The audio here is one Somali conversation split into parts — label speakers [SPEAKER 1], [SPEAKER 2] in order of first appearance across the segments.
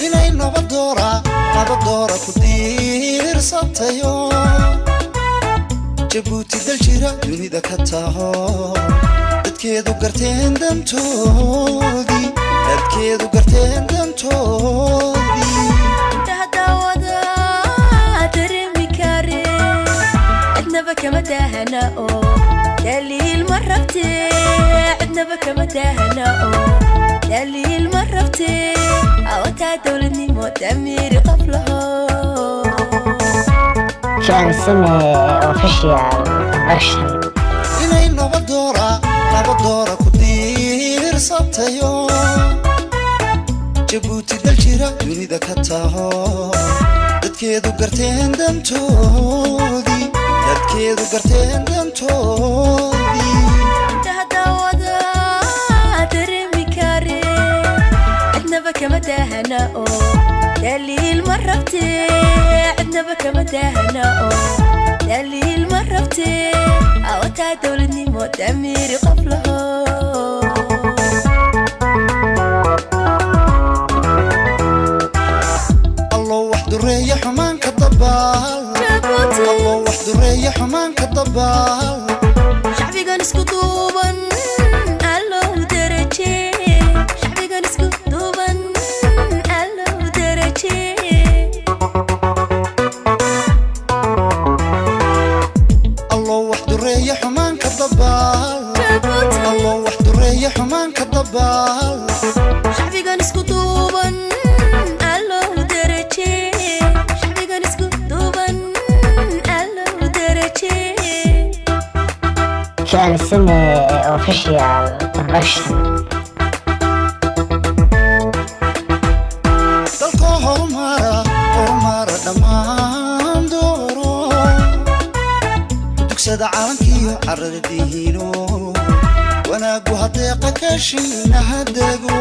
[SPEAKER 1] inay nabadora ku diirsatayo Jabuuti dal jira dunida ka taho dadkeedu garteen dantoodii
[SPEAKER 2] dawada dareemi kare cidnaba kama daahana oo daliil ma rabtee cidnaba kama daahana oo daliil ma rabtee awataa dowladnimo damiir qaflaho
[SPEAKER 3] كان سمي official version
[SPEAKER 1] inay nabadora ku diirsatayo Jabuuti dal jira dunida ka taho dadkeedu garteen dantoodii
[SPEAKER 2] dawada dareemi kare cidnaba kama daahana oo daliil ma rabtee cidnaba kama daahana oo daliil ma rabtee awataa dowladnimo damiir qaflaho
[SPEAKER 1] حمان كالضبال
[SPEAKER 2] شعبي كان اسكو دوبان الله درجي شعبي كان اسكو دوبان الله درجي
[SPEAKER 1] الله وحده ريح حمان كالضبال الله وحده ريح حمان كالضبال
[SPEAKER 2] شعبي كان اسكو دوبان الله درجي شعبي كان اسكو دوبان
[SPEAKER 3] كان سمي official version
[SPEAKER 1] dalka horumara dhammaan dooro dugsada caalamkiyo carrada dihiino wanaagu hadeeqa kashiina hadeego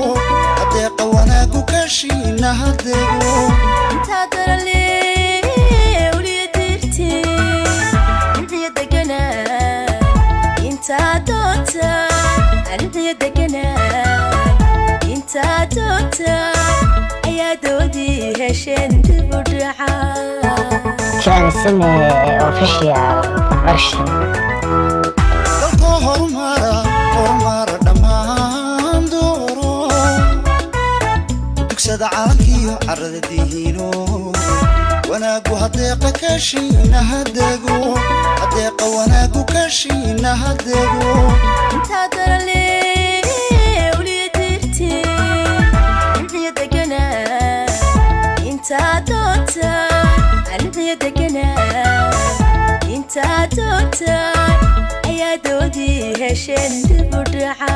[SPEAKER 1] hadeeqa wanaagu kashiina hadeego
[SPEAKER 2] intaa darale uliyadirti intiya deganaa intaa doonta intiya deganaa intaa doonta ayaa doodii hesheen dib u dhaca
[SPEAKER 3] كان سمي official version
[SPEAKER 1] dalka horumara dhammaan dooro dugsada caalamkiyo carrada dihiino wanaagu hadeeqa kashiina hadeego hadeeqa wanaagu kashiina hadeego
[SPEAKER 2] intaa darale uliyadirti intiya deganaa intaa doonta intiya deganaa intaa doonta ayaa doodii hesheen dib u dhaca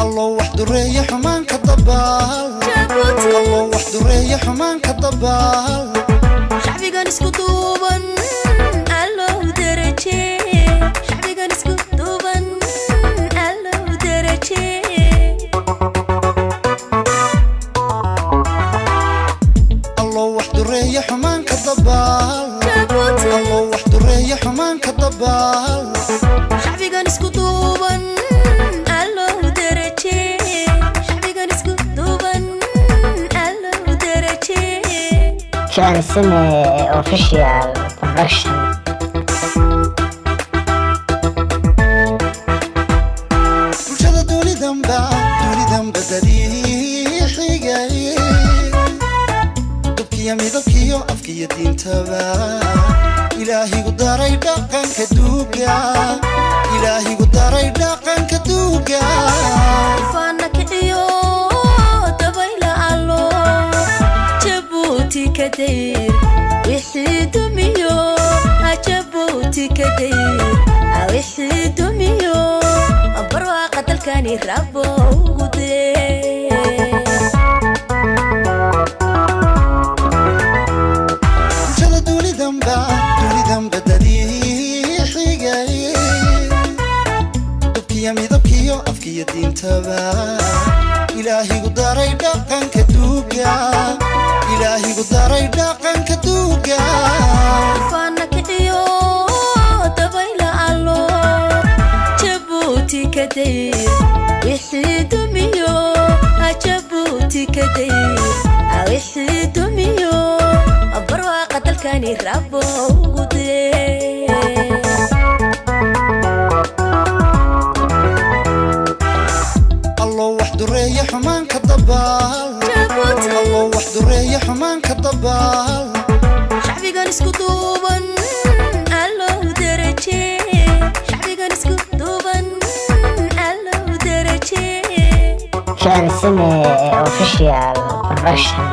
[SPEAKER 1] الله وحده ريح حمان كالضبال الله وحده ريح حمان كالضبال
[SPEAKER 2] شعبي كان اسكو دوبان الله درجي شعبي كان اسكو دوبان الله درجي
[SPEAKER 1] الله وحده ريح حمان كالضبال الله وحده ريح حمان كالضبال
[SPEAKER 2] شعبي كان اسكو دوبان الله درجي شعبي كان اسكو دوبان الله درجي
[SPEAKER 3] كان سمي official version
[SPEAKER 1] bulshada dunidanba dariixigay dubkiyo midabkiyo afkiyo diintaba ilaahigu daray dhaqanka duuga ilaahigu daray dhaqanka duuga
[SPEAKER 2] faana kiciyo dabayla allo Jabuuti kadayr wixii dumiyo Jabuuti kadayr wixii dumiyo barwaaqa dalkani rabo gudee
[SPEAKER 1] bulshada dunidanba dariixigay dubkiyo midabkiyo afkiyo iyo diintaba ilaahigu daray dhaqanka duuga ilaahigu daray dhaqanka duuga
[SPEAKER 2] faana kiciyo dabayla allo jabuuti kadayr wixii dumiyo jabuuti kadayr wixii dumiyo barwaaqa dalkani rabo ugu dee
[SPEAKER 1] الله وحده ريح حمان كضبال الله وحده ريح حمان كضبال
[SPEAKER 2] شعبي كان اسكو دوبن الله درجي شعبي كان اسكو دوبن الله درجي
[SPEAKER 3] كان سمي اوفيشال برودكشن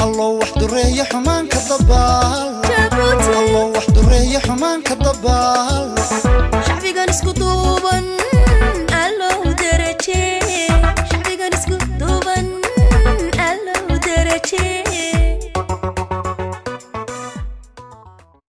[SPEAKER 1] الله وحده ريح حمان كضبال الله وحده ريح حمان كضبال